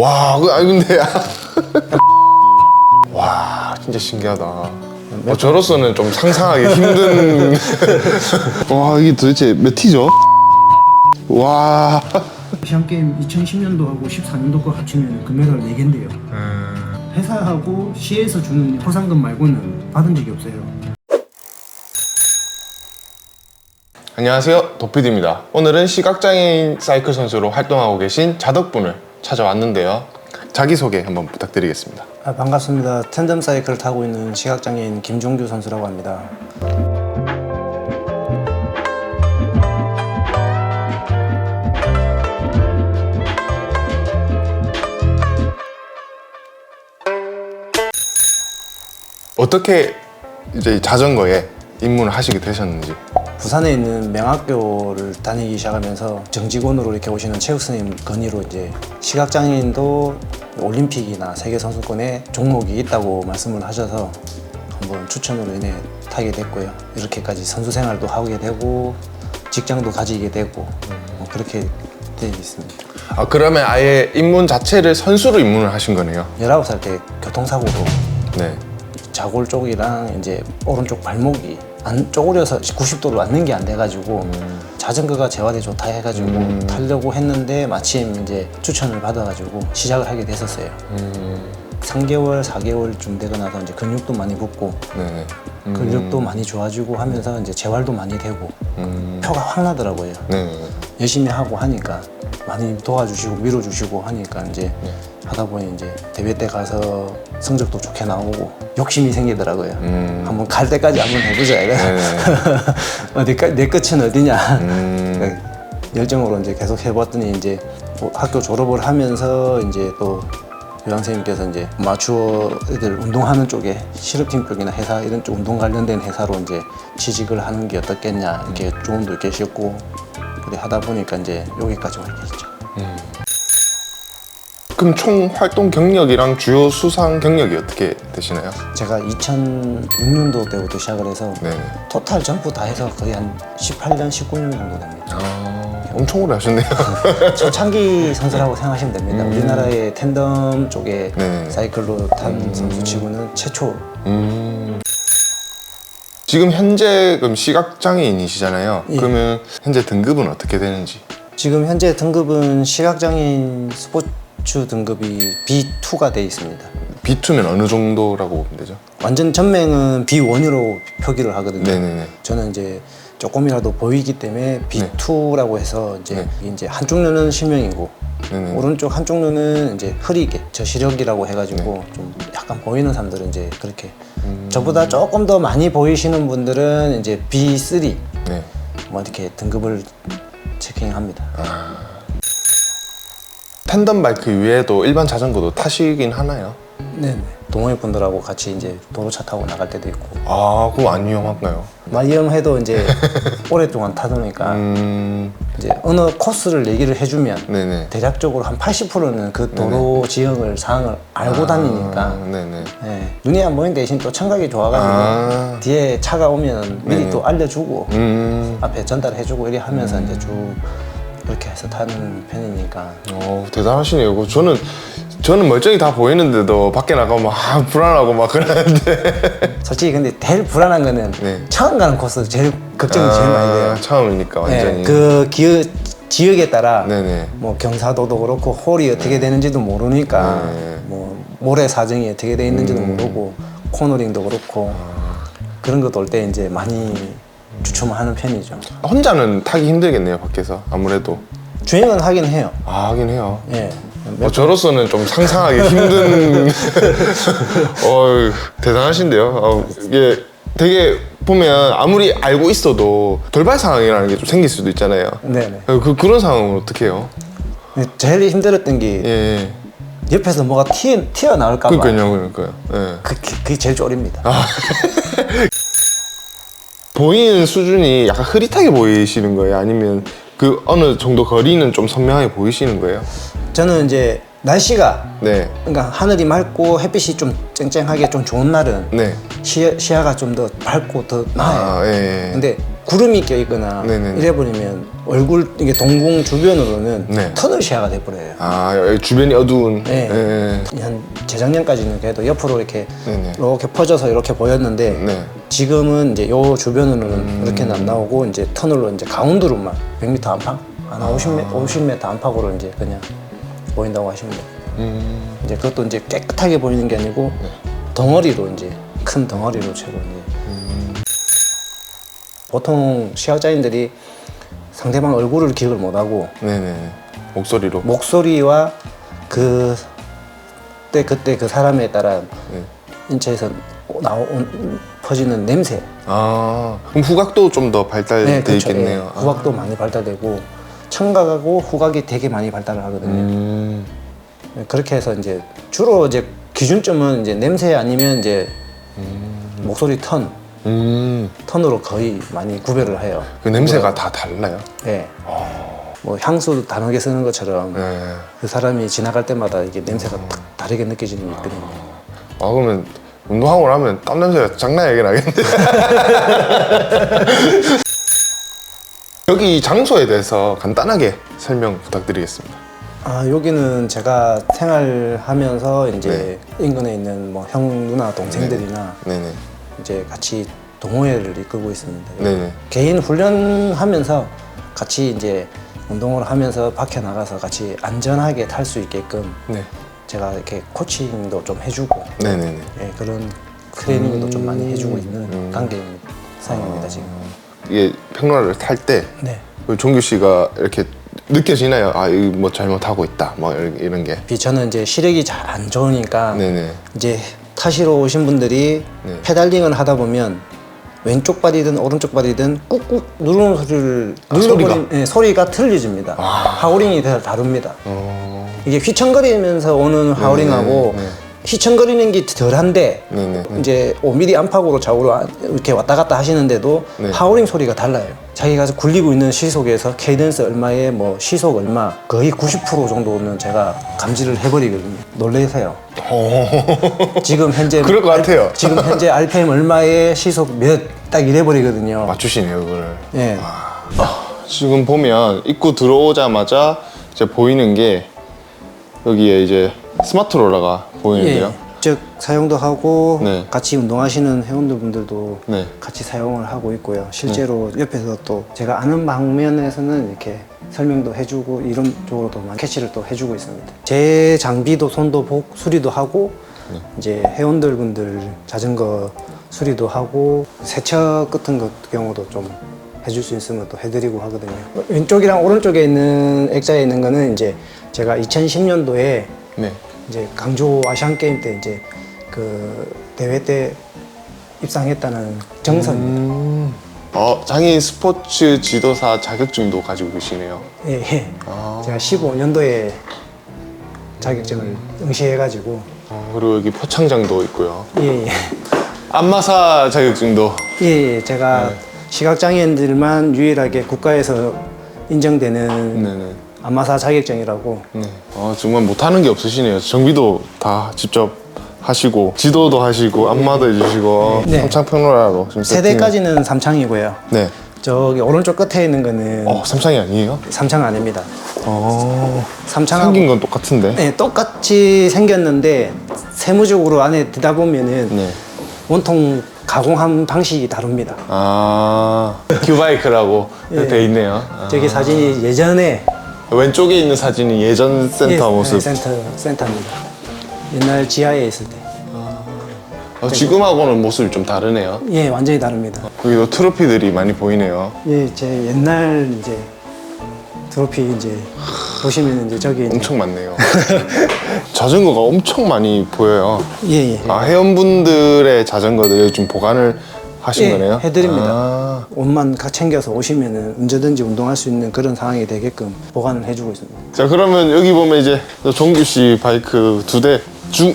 와, 아니 근데 와, 진짜 신기하다. 저로서는 좀 상상하기 힘든. 와, 이게 도대체 몇 티죠? 와. 아시안게임 2010년도하고 14년도 거 합치면 금메달 4개인데요. 회사하고 시에서 주는 포상금 말고는 받은 적이 없어요. 안녕하세요, 도피디입니다. 오늘은 시각장애인 사이클 선수로 활동하고 계신 자덕분을 찾아왔는데요. 자기소개 한번 부탁드리겠습니다. 반갑습니다. 텐덤 사이클을 타고 있는 시각장애인 김종규 선수라고 합니다. 어떻게 이제 자전거에 입문을 하시게 되셨는지. 부산에 있는 명학교를 다니기 시작하면서 정직원으로 이렇게 오시는 체육 선생님 건의로 이제 시각장애인도 올림픽이나 세계 선수권에 종목이 있다고 말씀을 하셔서 한번 추천으로 인해 타게 됐고요. 이렇게까지 선수 생활도 하게 되고 직장도 가지게 되고 그렇게 되어 있습니다. 아, 그러면 아예 입문 자체를 선수로 입문을 하신 거네요. 19살 때 교통사고로 네. 자골 쪽이랑 이제 오른쪽 발목이 안 쪼그려서 90도로 앉는 게 안 돼가지고 자전거가 재활에 좋다 해가지고 타려고 했는데 마침 이제 추천을 받아가지고 시작을 하게 됐었어요. 3개월, 4개월쯤 되고 나서 이제 근육도 많이 붙고 네네. 근육도 많이 좋아지고 하면서 이제 재활도 많이 되고 표가 확 나더라고요. 네네. 열심히 하고 하니까 많이 도와주시고 밀어주시고 하니까 이제 하다 보니 이제 대회 때 가서 성적도 좋게 나오고 욕심이 생기더라고요. 한번 갈 때까지 한번 해보자. 어디까 내 끝은 어디냐. 열정으로 이제 계속 해봤더니 이제 학교 졸업을 하면서 이제 또 교장 선생님께서 이제 아마추어 애들 운동하는 쪽에 실업팀 쪽이나 회사 이런 쪽 운동 관련된 회사로 이제 취직을 하는 게 어떻겠냐 이렇게 조언도 계셨고 그래 하다 보니까 이제 여기까지 오게 됐죠. 그럼 총 활동 경력이랑 주요 수상 경력이 어떻게 되시나요? 제가 2006년도 때부터 시작을 해서 네. 토탈 전부 다 해서 거의 한 18년, 19년 정도 됩니다. 아, 엄청 오래 하셨네요. 초창기 선수라고 생각하시면 됩니다. 우리나라의 텐덤 쪽에 네. 사이클로 탄 선수치고는 최초. 지금 현재 그럼 시각장애인이시잖아요. 예. 그러면 현재 등급은 어떻게 되는지? 지금 현재 등급은 시각장애인 스포츠 등급이 B2가 돼 있습니다. B2면 어느 정도라고 보면 되죠? 완전 전맹은 B1으로 표기를 하거든요. 네네네. 저는 이제 조금이라도 보이기 때문에 B2라고 해서 이제 네. 이제 한쪽 눈은 실명이고 네네. 오른쪽 한쪽 눈은 이제 흐리게 저시력이라고 해가지고 좀 약간 보이는 사람들은 이제 그렇게 저보다 조금 더 많이 보이시는 분들은 이제 B3 네. 뭐 이렇게 등급을 체킹합니다. 텐덤 바이크 외에도 일반 자전거도 타시긴 하나요? 네네. 동호회 분들하고 같이 이제 도로차 타고 나갈 때도 있고 아, 그럼 안 위험한가요? 마이엄해도 이제 오랫동안 타보니까 이제 어느 코스를 얘기를 해주면 네네. 대략적으로 한 80%는 그 도로 지형을 상황을 알고 다니니까 네네. 네. 눈이 안 보이는 대신 또 청각이 좋아가지고 뒤에 차가 오면 미리 네네. 또 알려주고 음. 앞에 전달해주고 이렇게 하면서 이제 쭉 그렇게 해서 타는 편이니까 대단하시네요. 저는 멀쩡히 다 보이는데도 밖에 나가면 막 불안하고 막 그러는데. 솔직히 근데 제일 불안한 거는 네. 처음 가는 코스 제일 걱정이 제일 많이 돼요. 처음이니까 완전히. 네, 그 지역에 따라 네네. 뭐 경사도도 그렇고 홀이 어떻게 되는지도 모르니까 네. 뭐 모래 사정이 어떻게 돼 있는지도 모르고 코너링도 그렇고 그런 거 돌 때 이제 많이 주춤하는 편이죠. 혼자는 타기 힘들겠네요, 밖에서 아무래도. 주행은 하긴 해요. 아, 하긴 해요. 예. 저로서는 좀 상상하기 힘든. 대단하신데요. 이게 되게 보면 아무리 알고 있어도 돌발 상황이라는 게 좀 생길 수도 있잖아요. 네네. 그런 상황은 어떻게 해요? 근데 제일 힘들었던 게 예. 옆에서 뭐가 튀어나올까 봐. 그러니까요. 예. 그게 제일 쫄입니다. 보이는 수준이 약간 흐릿하게 보이시는 거예요? 아니면 그 어느 정도 거리는 좀 선명하게 보이시는 거예요? 저는 이제 날씨가 네. 그러니까 하늘이 맑고 햇빛이 좀 쨍쨍하게 좀 좋은 날은 네. 시야가 좀 더 밝고 더 나아요. 예. 근데 구름이 껴있거나 네네네. 이래버리면 얼굴 이게 동공 주변으로는 네. 터널시아가 돼버려요. 아, 여기 주변이 어두운. 네. 네. 한 재작년까지는 그래도 옆으로 이렇게 네네. 이렇게 퍼져서 이렇게 보였는데 네. 지금은 이제 요 주변으로는 이렇게는 안 나오고 이제 터널로 이제 가운데로만 100m 안팎, 한 50m 안팎으로 이제 그냥 보인다고 하시면 돼요. 이제 그것도 이제 깨끗하게 보이는 게 아니고 덩어리로 이제 큰 덩어리로 채로 이제 보통 시각장애인들이 상대방 얼굴을 기억을 못하고 네네. 목소리로. 목소리와 그때 그 사람에 따라 네. 인체에서 퍼지는 냄새, 아, 그럼 후각도 좀 더 발달돼 그렇죠. 있겠네요. 예, 후각도 많이 발달되고 청각하고 후각이 되게 많이 발달을 하거든요. 그렇게 해서 이제 주로 이제 기준점은 이제 냄새 아니면 이제 목소리 턴으로 거의 많이 구별을 해요. 그 냄새가 다 달라요. 네. 뭐 향수 단호하게 쓰는 것처럼 네. 그 사람이 지나갈 때마다 이게 냄새가 딱 다르게 느껴지는 게 있거든요. 아, 그러면 운동하고 나면 땀 냄새가 장난 아니게 나겠는데. 여기 장소에 대해서 간단하게 설명 부탁드리겠습니다. 아, 여기는 제가 생활하면서 이제 인근에 있는 뭐 형, 누나, 동생들이나 네네. 이제 같이 동호회를 이끌고 있습니다. 네네. 개인 훈련하면서 같이 이제 운동을 하면서 밖에 나가서 같이 안전하게 탈 수 있게끔 네. 제가 이렇게 코칭도 좀 해주고 네네네. 예, 그런 트레이닝도 좀 많이 해주고 있는 관계입니다. 사장입니다 지금. 이게 평로를 탈 때 네. 종규 씨가 이렇게 느껴지나요? 아, 이거 뭐 잘못하고 있다. 뭐 이런 게. 저는 이제 시력이 잘 안 좋으니까 네네. 이제 타시러 오신 분들이 네. 페달링을 하다 보면 왼쪽 발이든 오른쪽 발이든 꾹꾹 누르는 소리를 소리가? 소리가 틀려집니다. 하우링이 다 다릅니다. 어... 이게 휘청거리면서 오는 하우링하고 네. 휘청거리는 게 덜한데 네네. 이제 5mm 안팎으로 좌우로 이렇게 왔다 갔다 하시는데도 네. 하우링 소리가 달라요. 자기가 굴리고 있는 시속에서 케이던스 얼마에 뭐 시속 얼마 거의 90% 정도는 제가 감지를 해버리거든요. 놀라세요. 지금 현재 그럴 것 같아요. 지금 현재 RPM 얼마에 시속 몇 딱 이래버리거든요. 맞추시네요, 그거를. 예. 지금 보면 입구 들어오자마자 이제 보이는 게 여기에 이제 스마트롤러가 보이는데요. 예. 즉 사용도 하고 네. 같이 운동하시는 회원들분들도 네. 같이 사용을 하고 있고요. 실제로 옆에서 또 제가 아는 방면에서는 이렇게 설명도 해주고 이런 쪽으로도 많이 캐치를 또 해주고 있습니다. 제 장비도 손도 수리도 하고 이제 회원들분들 자전거 수리도 하고 세척 같은 것 경우도 좀 해줄 수 있으면 또 해드리고 하거든요. 왼쪽이랑 오른쪽에 있는 액자에 있는 거는 이제 제가 2010년도에 네. 이제 강조 아시안 게임 때 이제 그 대회 때 입상했다는 정서입니다. 장애인 스포츠 지도사 자격증도 가지고 계시네요. 예, 예. 제가 15년도에 자격증을 응시해가지고 그리고 여기 포창장도 있고요. 예, 예. 안마사 자격증도. 예, 예. 제가 시각장애인들만 유일하게 국가에서 인정되는 네네. 안마사 자격증이라고. 네. 정말 못하는 게 없으시네요. 정비도 다 직접 하시고 지도도 하시고 안마도 해주시고 네. 삼창평로라로 지금 세대까지는 삼창이고요. 네. 저기 오른쪽 끝에 있는 거는 삼창이 아니에요? 삼창 아닙니다. 삼창하고 생긴 건 똑같은데. 네, 똑같이 생겼는데 세무적으로 안에 들다 보면은 네. 원통 가공한 방식이 다릅니다. 큐바이크라고 예. 돼 있네요. 저기 사진이 예전에 왼쪽에 있는 사진이 예전 센터 예, 모습. 센터입니다. 옛날 지하에 있을 때. 지금하고는 모습이 좀 다르네요. 예, 완전히 다릅니다. 여기도 트로피들이 많이 보이네요. 예, 제 옛날 이제 트로피 이제 보시면 이제 저기 이제 엄청 많네요. 자전거가 엄청 많이 보여요. 예, 예. 회원분들의 자전거들 좀 보관을 하신 예, 거네요? 해드립니다. 옷만 챙겨서 오시면은 언제든지 운동할 수 있는 그런 상황이 되게끔 보관을 해주고 있습니다. 자, 그러면 여기 보면 이제 종규 씨 바이크 2대,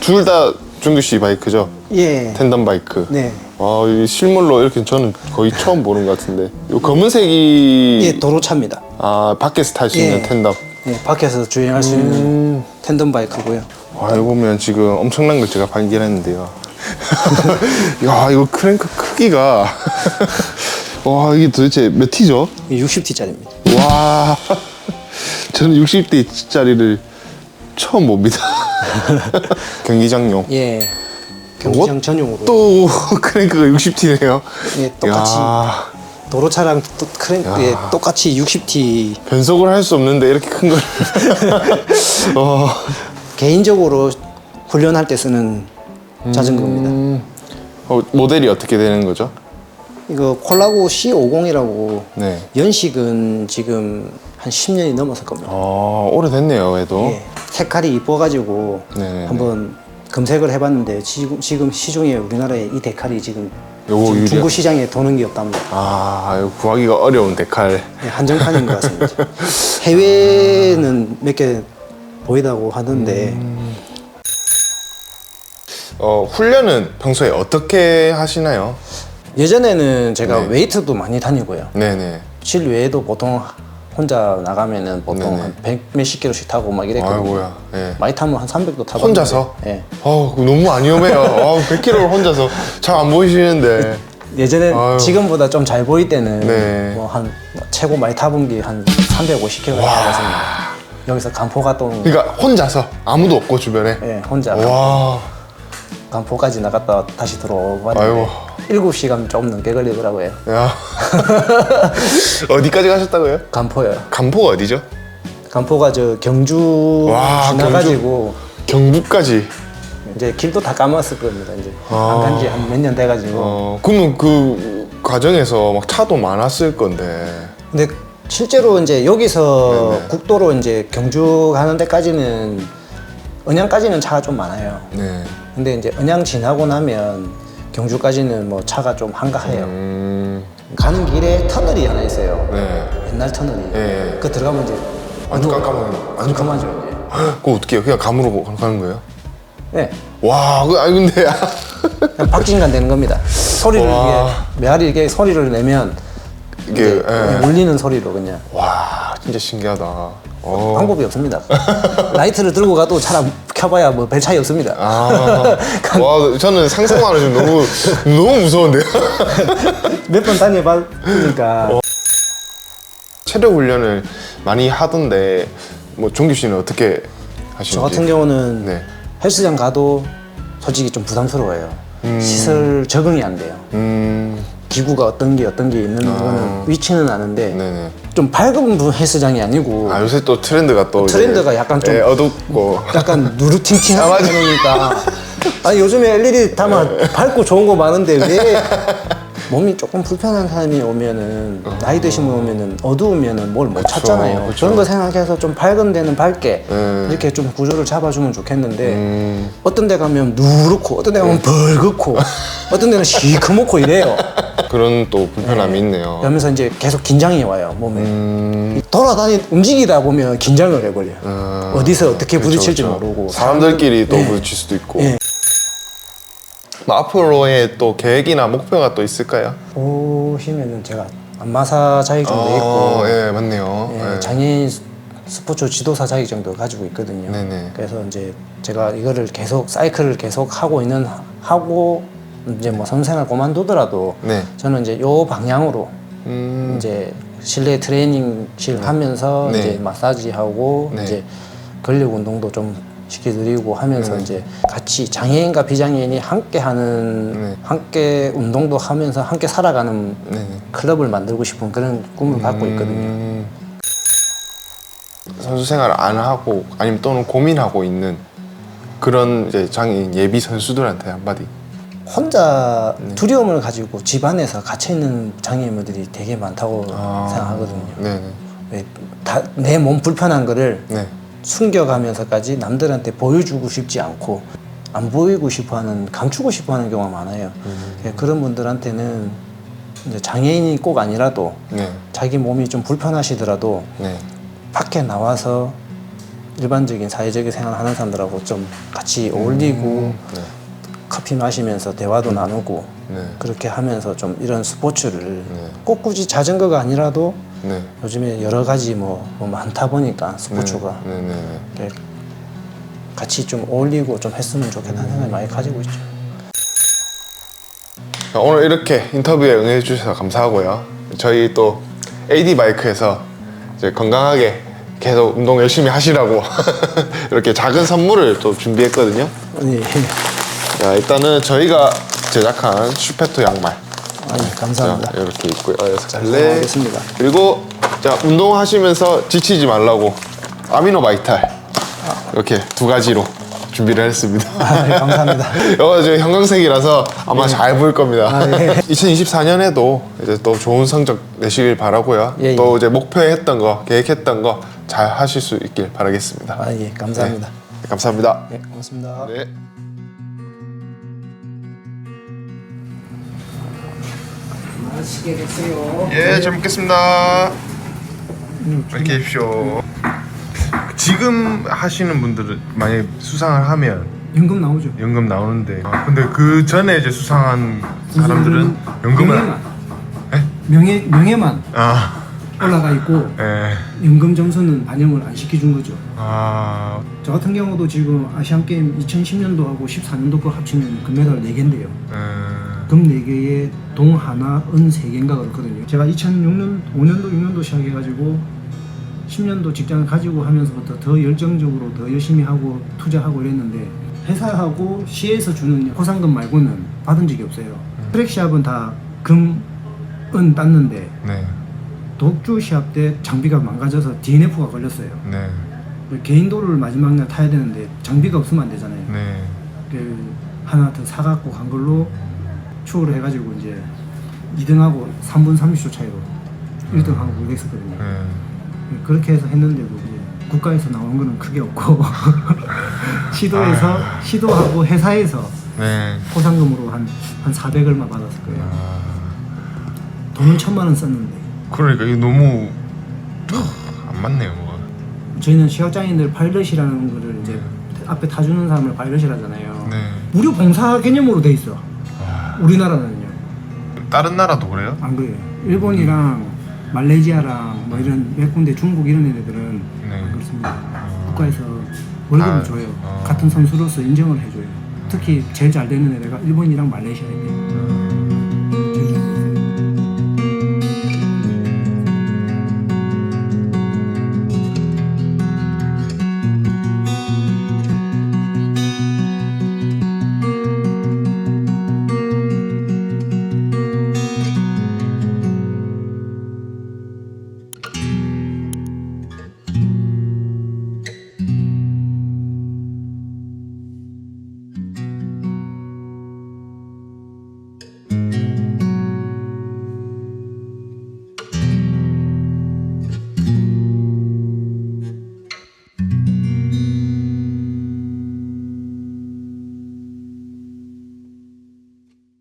둘 다 종규 씨 바이크죠? 예. 텐덤 바이크. 네. 이 실물로 이렇게 저는 거의 처음 보는 것 같은데. 이 검은색이 예, 도로차입니다. 밖에서 탈 수 있는 예. 텐덤. 예, 밖에서 주행할 수 있는 텐덤 바이크고요. 이거 보면 지금 엄청난 걸 제가 발견했는데요. 야, 이거 크랭크 크기가 와, 이게 도대체 몇 T죠? 60T짜리입니다. 와, 저는 60T짜리를 처음 봅니다. 경기장용. 예. 경기장 전용으로. 또 크랭크가 60T네요. 예, 똑같이 도로차랑 크랭크에 똑같이 60T. 변속을 할 수 없는데 이렇게 큰 걸. 개인적으로 훈련할 때 쓰는 자전거입니다. 모델이 어떻게 되는 거죠? 이거 콜라고 C50이라고 네. 연식은 지금 한 10년이 넘었을 겁니다. 오래됐네요, 얘도. 예, 색깔이 이뻐가지고 네네네. 한번 검색을 해봤는데 지금 시중에 우리나라에 이 데칼이 지금 요거 유리야? 중고 시장에 도는 게 없답니다. 이거 구하기가 어려운 데칼. 예, 한정판인 것 같습니다. 해외는 몇 개 보이다고 하던데 훈련은 평소에 어떻게 하시나요? 예전에는 제가 네. 웨이트도 많이 다니고요. 네네. 실외에도 보통 혼자 나가면은 보통 네네. 한 100 몇십 킬로씩 타고 막 이랬거든요. 아이고야. 예. 많이 타면 한 300도 타고 혼자서? 예. 그거 너무 안 위험해요. 100km를 혼자서 잘 안 보이시는데. 예전에 아유. 지금보다 좀 잘 보일 때는 네. 뭐 한 최고 많이 타본 게 한 350km 타봤습니다. 여기서 간포가 또 그러니까 혼자서 아무도 없고 주변에. 예, 혼자 와. 간포까지 나갔다 다시 들어왔는데 아이고. 7시간 좀 넘게 걸리더라고요. 야. 어디까지 가셨다고요? 간포요. 간포가 어디죠? 간포가 저 경주 와, 지나가지고 경부까지. 이제 길도 다 까먹었을 겁니다. 이제 아. 안 간 지 한 몇 년 돼가지고. 그러면 그 과정에서 막 차도 많았을 건데. 근데 실제로 이제 여기서 네네. 국도로 이제 경주 가는 데까지는 언양까지는 차가 좀 많아요. 네. 근데 이제 언양 지나고 나면 경주까지는 뭐 차가 좀 한가해요. 가는 길에 터널이 하나 있어요. 네. 옛날 터널이. 예. 그 들어가면 이제 아주 깜깜하게. 아주 깜깜하죠. 이제. 그거 어떻게 해요? 그냥 감으로 가는 거예요? 네. 와, 근데. 그냥 박진간 되는 겁니다. 소리를 와. 이게 메아리 이렇게 소리를 내면 이게, 이제 예. 울리는 소리로 그냥 와, 진짜 신기하다. 방법이 없습니다. 라이트를 들고 가도 잘 안 켜봐야 뭐 별 차이 없습니다. 와, 저는 상상만 해도 너무 무서운데요? 몇 번 다녀봤으니까. 체력 훈련을 많이 하던데, 뭐, 종규 씨는 어떻게 하시는지? 저 같은 경우는 네. 헬스장 가도 솔직히 좀 부담스러워요. 시설 적응이 안 돼요. 기구가 어떤 게 있는 거는 위치는 아는데 네네. 좀 밝은 헬스장이 아니고 요새 또 트렌드가 또. 트렌드가 이제, 약간 좀 예, 어둡고. 약간 누르팅팅하게 되니까 요즘에 LED 다만 밝고 좋은 거 많은데 왜 몸이 조금 불편한 사람이 오면은 나이 드신 분 오면은 어두우면은 뭘 못 찾잖아요. 그쵸. 그런 거 생각해서 좀 밝은 데는 밝게 네. 이렇게 좀 구조를 잡아주면 좋겠는데 어떤 데 가면 누렇고 어떤 데 가면 벌겋고 어떤 데는 시커멓고 이래요. 그런 또 불편함이 있네요. 그러면서 이제 계속 긴장이 와요 몸에. 움직이다 보면 긴장을 해버려요. 어디서 어떻게 그쵸, 부딪힐지 그쵸. 모르고 사람들끼리 또 네. 부딪힐 수도 있고. 네. 뭐 앞으로의 또 계획이나 목표가 또 있을까요? 보시면은 제가 안마사 자격증도 있고 예, 맞네요. 예, 예. 장애인 스포츠 지도사 자격증도 가지고 있거든요. 네네. 그래서 이제 제가 이거를 계속 사이클을 계속 하고 이제 뭐 선생을 그만두더라도 네. 저는 이제 요 방향으로 이제 실내 트레이닝실 하면서 네. 이제 마사지 하고 네. 이제 근력 운동도 좀 시켜드리고 하면서 이제 같이 장애인과 비장애인이 함께 하는 함께 운동도 하면서 함께 살아가는 클럽을 만들고 싶은 그런 꿈을 갖고 있거든요. 선수 생활을 안 하고 아니면 또는 고민하고 있는 그런 이제 장애인 예비 선수들한테 한마디. 혼자 두려움을 가지고 집 안에서 갇혀 있는 장애인분들이 되게 많다고 생각하거든요. 네네. 내 몸 불편한 거를 네. 숨겨가면서까지 남들한테 보여주고 싶지 않고 안 보이고 싶어하는 감추고 싶어하는 경우가 많아요. 그런 분들한테는 이제 장애인이 꼭 아니라도 네. 자기 몸이 좀 불편하시더라도 네. 밖에 나와서 일반적인 사회적인 생활을 하는 사람들하고 좀 같이 어울리고 네. 커피 마시면서 대화도 나누고 네. 그렇게 하면서 좀 이런 스포츠를 꼭 굳이 자전거가 아니라도 네. 요즘에 여러 가지 뭐 많다 보니까 스포츠가 네네. 이렇게 같이 좀 어울리고 좀 했으면 좋겠다는 생각을 많이 가지고 있죠. 오늘 이렇게 인터뷰에 응해주셔서 감사하고요. 저희 또 AD 바이크에서 이제 건강하게 계속 운동 열심히 하시라고 이렇게 작은 선물을 또 준비했거든요. 예. 자, 일단은 저희가 제작한 슈페토 양말. 감사합니다. 자, 이렇게 있고요. 잘 갈래. 사용하겠습니다. 그리고 자, 운동하시면서 지치지 말라고 아미노 바이탈 이렇게 두 가지로 준비를 했습니다. 네, 감사합니다. 이거 지금 형광색이라서 아마 잘 보일 겁니다. 예. 2024년에도 이제 또 좋은 성적 내시길 바라고요. 예, 예. 또 이제 목표했던 거, 계획했던 거 잘 하실 수 있길 바라겠습니다. 예, 감사합니다. 네, 감사합니다. 예, 고맙습니다. 네. 맛있게 드세요. 예, 잘 먹겠습니다. 맛있게 드십시오. 지금 하시는 분들은 만약에 수상을 하면 연금 나오죠. 연금 나오는데 근데 그 전에 이제 수상한 사람들은 연금을 명예만 아, 올라가 있고 예. 연금 점수는 반영을 안 시켜준 거죠. 아, 저 같은 경우도 지금 아시안 게임 2010년도하고 14년도 거 합치면 금메달 4개인데요. 금 4개에 동 하나, 은 3개인가 그렇거든요. 제가 2006년, 5년도, 6년도 시작해가지고 10년도 직장을 가지고 하면서부터 더 열정적으로 더 열심히 하고 투자하고 이랬는데 회사하고 시에서 주는 포상금 말고는 받은 적이 없어요. 트랙 시합은 다 금, 은 땄는데 네, 독주 시합 때 장비가 망가져서 DNF가 걸렸어요. 네, 개인도를 마지막 날 타야 되는데 장비가 없으면 안 되잖아요. 네. 그 하나 더 사갖고 간 걸로 추월을 해가지고 이제 2등하고 3분 30초 차이로 1등하고 그랬었거든요. 네. 그렇게 해서 했는데도 이제 국가에서 나오는 거는 크게 없고 시도하고 회사에서 네. 포상금으로 한 400 얼마 받았을 거예요. 돈은 1,000만 원 썼는데 그러니까 이게 너무 안 맞네요. 뭐가. 저희는 시각장애인들 파일럿이라는 거를 이제 앞에 타주는 사람을 파일럿이라잖아요. 네. 무료 봉사 개념으로 돼 있어. 우리나라는요. 다른 나라도 그래요? 안 그래요. 일본이랑 말레이시아랑 뭐 이런 몇 군데 중국 이런 애들은 네. 안 그렇습니다. 국가에서 월급을 아, 줘요. 같은 선수로서 인정을 해줘요. 특히 제일 잘 되는 애가 일본이랑 말레이시아인데